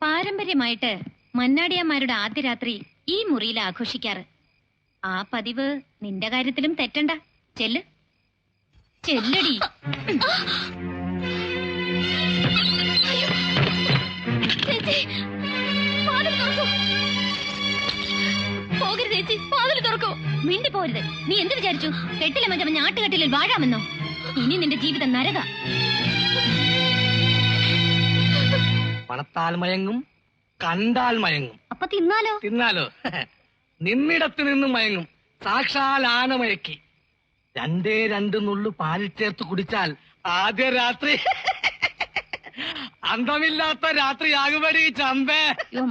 പാരമ്പര്യമായിട്ട് മന്നാടിയന്മാരുടെ ആദ്യ രാത്രി ഈ മുറിയിൽ ആഘോഷിക്കാറ്. ആ പതിവ് നിന്റെ കാര്യത്തിലും തെറ്റണ്ട. ചെല്ല് ചെല്ലടി. പോകരുത് ചേച്ചി, വാതിൽ തുറക്കൂ. മിണ്ടി പോരുത്. നീ എന്ത് വിചാരിച്ചു? കെട്ടിലെ മറ്റവൻ ഞാട്ടുകെട്ടിലിൽ വാഴാമെന്നോ? ഇനി നിന്റെ ജീവിതം നരക. പണത്താൽ മയങ്ങും, കണ്ടാൽ മയങ്ങും. അപ്പൊ തിന്നാലോ? തിന്നാലോ? നിന്നിടത്ത് നിന്നും മയങ്ങും. സാക്ഷാൽ ആനമയക്കി 2 നുള്ളു പാലിൽ ചേർത്ത് കുടിച്ചാൽ ആദ്യ രാത്രി അന്തമില്ലാത്ത രാത്രിയാകുമടി ചമ്പേ.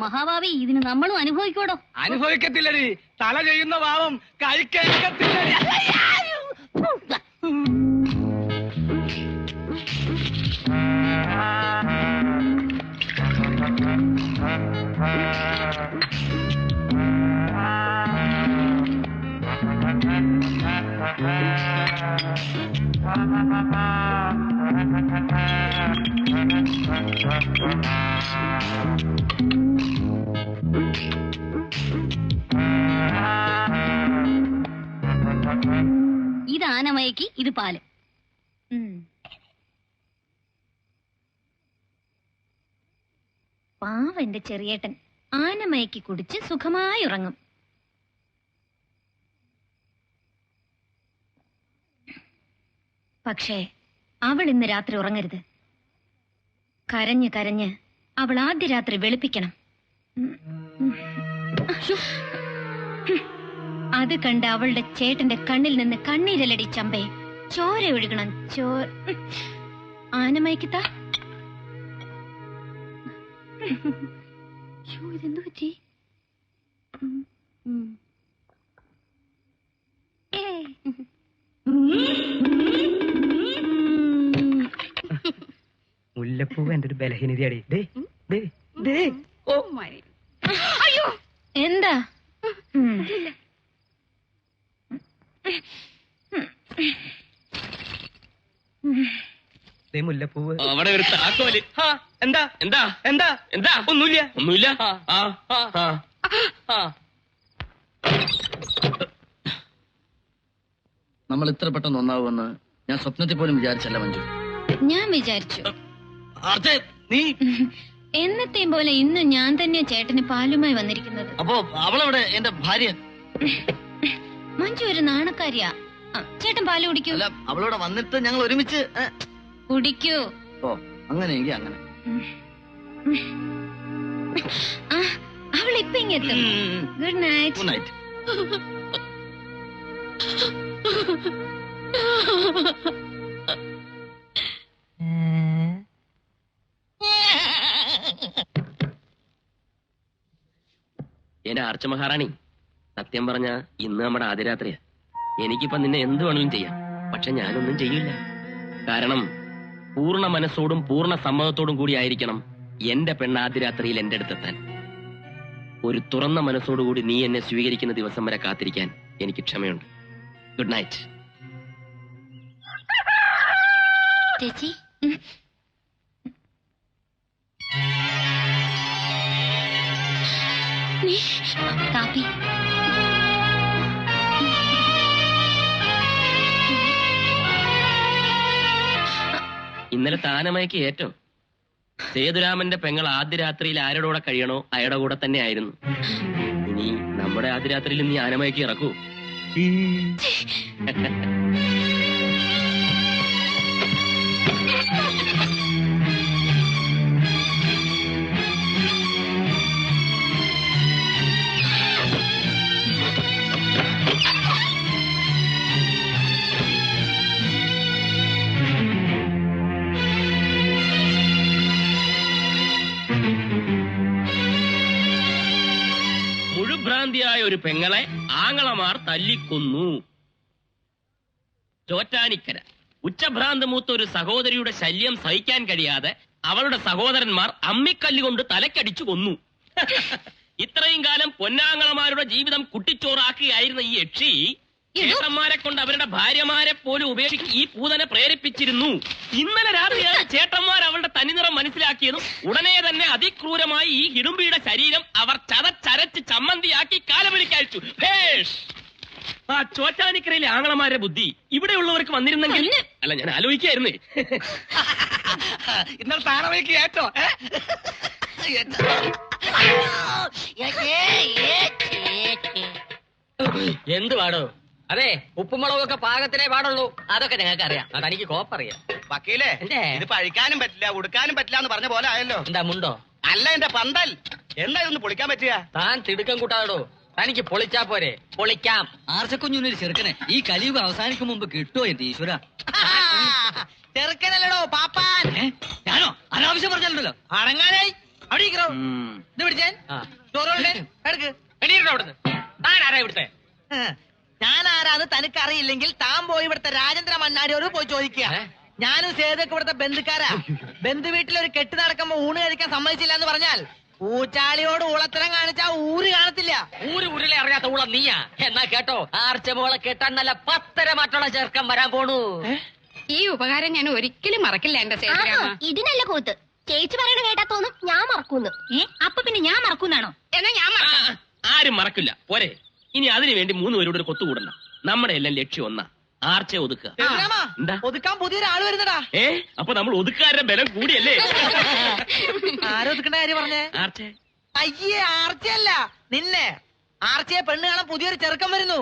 മഹാഭാവി, ഇതിന് നമ്മളും അനുഭവിക്കോടോ? അനുഭവിക്കത്തില്ലടി. തല ചെയ്യുന്ന ഭാവം കഴിക്കത്തില്ലടി. ഇത് ആനമയക്കി, ഇത് പാല്. പാവന്റെ ചെറിയേട്ടൻ ആനമയക്കി കുടിച്ച് സുഖമായി ഉറങ്ങും. പക്ഷേ അവൾ ഇന്ന് രാത്രി ഉറങ്ങരുത്. കരഞ്ഞ് കരഞ്ഞ് അവൾ ആദ്യ രാത്രി വെളുപ്പിക്കണം. അത് കണ്ട് അവളുടെ ചേട്ടന്റെ കണ്ണിൽ നിന്ന് കണ്ണീരലടി ചമ്പേ. ചോര ഒഴുകണം. ആനമയക്കിത്താ. ഇതെന്തു പറ്റി? മുല്ലപ്പൂവ് എന്റെ ഒരു ബലഹീനതയാടി. എന്താ? മുല്ലപ്പൂവ് അവിടെ ഒരു താക്കോല്. എന്താ എന്താ എന്താ എന്താ? ഒന്നുമില്ല ഒന്നുമില്ല. നമ്മൾ ഇത്ര പെട്ടെന്ന് ഒന്നാവുമെന്ന് ഞാൻ സ്വപ്നത്തിൽ പോലും വിചാരിച്ചല്ല മഞ്ജു. ഞാൻ വിചാരിച്ചു. നീ എന്നത്തെയും പോലെ ഇന്ന് ഞാൻ തന്നെ ചേട്ടന് പാലുമായി വന്നിരിക്കുന്നത്. അപ്പോ അവളവിടെ എന്റെ ഭാര്യ. മഞ്ജു ഒരു നാണക്കാരിയാ. ചേട്ടൻ പാല് കുടിക്കൂ. അല്ല, അവളോടെ വന്നിട്ട് ഞങ്ങൾ ഒരുമിച്ച് കുടിക്കൂ. ഓ, അങ്ങനെയെങ്കിൽ അങ്ങനെ. അവൾ ഇപ്പൊ ഇങ്ങെത്തും. Good night. Good night. എന്റെ ആർച്ച മഹാറാണി, സത്യം പറഞ്ഞ ഇന്ന് നമ്മുടെ ആദ്യരാത്രിയാ. എനിക്കിപ്പോ നിന്നെ എന്ത് വേണമെങ്കിലും ചെയ്യാം. പക്ഷെ ഞാനൊന്നും ചെയ്യില്ല. കാരണം പൂർണ്ണ മനസ്സോടും പൂർണ്ണ സമ്മതത്തോടും കൂടി ആയിരിക്കണം എന്റെ പെണ്ണ് ആദ്യരാത്രിയിൽ എന്റെ അടുത്തെത്താൻ. ഒരു തുറന്ന മനസ്സോടുകൂടി നീ എന്നെ സ്വീകരിക്കുന്ന ദിവസം വരെ കാത്തിരിക്കാൻ എനിക്ക് ക്ഷമയുണ്ട്. Good night. ചേച്ചി, കാപ്പി. ഇന്നലെ താനമയക്ക് ഏറ്റവും സേതുരാമന്റെ പെങ്ങൾ ആദ്യ രാത്രിയിൽ ആരുടെ കൂടെ കഴിയണോ അയാളുടെ കൂടെ തന്നെ ആയിരുന്നു. ഇനി നമ്മുടെ ആദ്യ രാത്രിയിൽ നീ ആനമയക്ക് ഇറക്കൂ. മുഴുഭ്രാന്തിയായ ഒരു പെങ്ങളെ ആങ്ങളമാർ തല്ലിക്കൊന്നു. ചോറ്റാനിക്കര ഉച്ചഭ്രാന്ത് മൂത്ത ഒരു സഹോദരിയുടെ ശല്യം സഹിക്കാൻ കഴിയാതെ അവളുടെ സഹോദരന്മാർ അമ്മിക്കല്ലുകൊണ്ട് തലക്കടിച്ചു കൊന്നു. ഇത്രയും കാലം പൊന്നാങ്ങളമാരുടെ ജീവിതം കുട്ടിച്ചോറാക്കുകയായിരുന്ന ഈ യക്ഷി ചേട്ടന്മാരെ കൊണ്ട് അവരുടെ ഭാര്യമാരെ പോലും ഉപേക്ഷിച്ച് ഈ പൂതനെ പ്രേരിപ്പിച്ചിരുന്നു. ഇന്നലെ രാത്രിയാണ് ചേട്ടന്മാർ അവളുടെ തനിനിറം മനസ്സിലാക്കിയതും ഉടനെ തന്നെ അതിക്രൂരമായി ഈ ഹിഡുംബിയുടെ ശരീരം അവർ ചതച്ചരച്ച് ചമ്മന്തിയാക്കി കാലവലിക്കയച്ചു. ആ ചോറ്റാനിക്കരയിലെ ആങ്ങളമാരുടെ ബുദ്ധി ഇവിടെയുള്ളവർക്ക് വന്നിരുന്നെങ്കിൽ. അല്ല, ഞാൻ ആലോചിക്കായിരുന്നേ. ഇന്നലെ താഴേക്ക് ഏറ്റോ എന്ത് പാടോ? അതെ, ഉപ്പുമുളകൊക്കെ പാകത്തിനേ പാടുള്ളൂ. അതൊക്കെ ഞങ്ങൾക്ക് അറിയാം. തനിക്ക് കോപ്പറിയാം. വക്കീലേ, ഇത് പഴിക്കാനും പറ്റില്ല ഉടുക്കാനും പറ്റില്ല എന്ന് പറഞ്ഞ പോലെ ആയല്ലോ. എന്താ മുണ്ടോ? അല്ല, എന്റെ പന്തൽ എന്താ ഇതൊന്ന് പൊളിക്കാൻ പറ്റിയ? താൻ തിടുക്കം കൂട്ടാടോ. തനിക്ക് പൊളിച്ചാ പോരെ? പൊളിക്കാം. ആർച്ചക്കുഞ്ഞൊരു ചെറുക്കനെ ഈ കലിയുഗം അവസാനിക്കും മുമ്പ് കിട്ടുമോ എന്റെ ഈശ്വര? ചെറുക്കനല്ലോ പാപ്പാൻ. ഞാനോ അനാവശ്യം പറഞ്ഞാലുണ്ടല്ലോ. അടങ്ങാനായി അവിടെ ഇരിക്കണോ? ഇത് പിടിച്ചാൻ ചോറുകളുടെ എടുക്ക്. എണീറ്റോ അവിടുന്ന്. താൻ ആരാ ഇവിടുത്തെ? ഞാൻ ആരാന്ന് തനിക്കറിയില്ലെങ്കിൽ താൻ പോയി ഇവിടുത്തെ രാജേന്ദ്ര മണ്ണാടിയോട് പോയി ചോദിക്കുക. ഞാനും സേതൊക്കെ ഇവിടുത്തെ ബന്ധുക്കാരാ. ബന്ധു വീട്ടിലൊരു കെട്ട് നടക്കുമ്പോ ഊണ് കഴിക്കാൻ സമ്മതിച്ചില്ല എന്ന് പറഞ്ഞാൽ ഊച്ചാളിയോട് ഊളത്തരം കാണിച്ചാ ഊര് കാണത്തില്ല. ഊരിലെ അറിയാത്ത ഊള നീയാ. എന്നാ കേട്ടോ, ആർച്ചമോളെ കെട്ടാൻ നല്ല 10 മാറ്റുള്ള ചെറുക്കം വരാൻ പോണു. ഈ ഉപകാരം ഞാൻ ഒരിക്കലും മറക്കില്ല എന്റെ സേതുരാമ. ഇതിനല്ല കൂത്ത്. ചേച്ചി പറയണ കേട്ടാ തോന്നും ഞാൻ മറക്കൂന്ന്. അപ്പൊ പിന്നെ ഞാൻ മറക്കൂന്നാണോ? എന്നാ ഞാൻ മറക്കാം. ആരും മറക്കില്ല. പോരെ, ഇനി അതിനു വേണ്ടി 3 പേരോട് ഒരു കൊത്തുകൂടണ്ട. നമ്മുടെ എല്ലാം ലക്ഷ്യം ഒന്നാ, ആർച്ചയെ ഒതുക്കുക. എന്താ ഒതുക്കാൻ പുതിയൊരാള് വരുന്നടാ. അപ്പൊ നമ്മൾ ഒതുക്കാരുടെ ബലം കൂടിയല്ലേ? ആരൊതുക്കേണ്ട കാര്യം പറഞ്ഞേ? ആർച്ചെ അയ്യേ, ആർച്ചയല്ല നിന്നെ. ആർച്ചയെ പെണ്ണ് കാണാൻ പുതിയൊരു ചെറുക്കം വരുന്നു.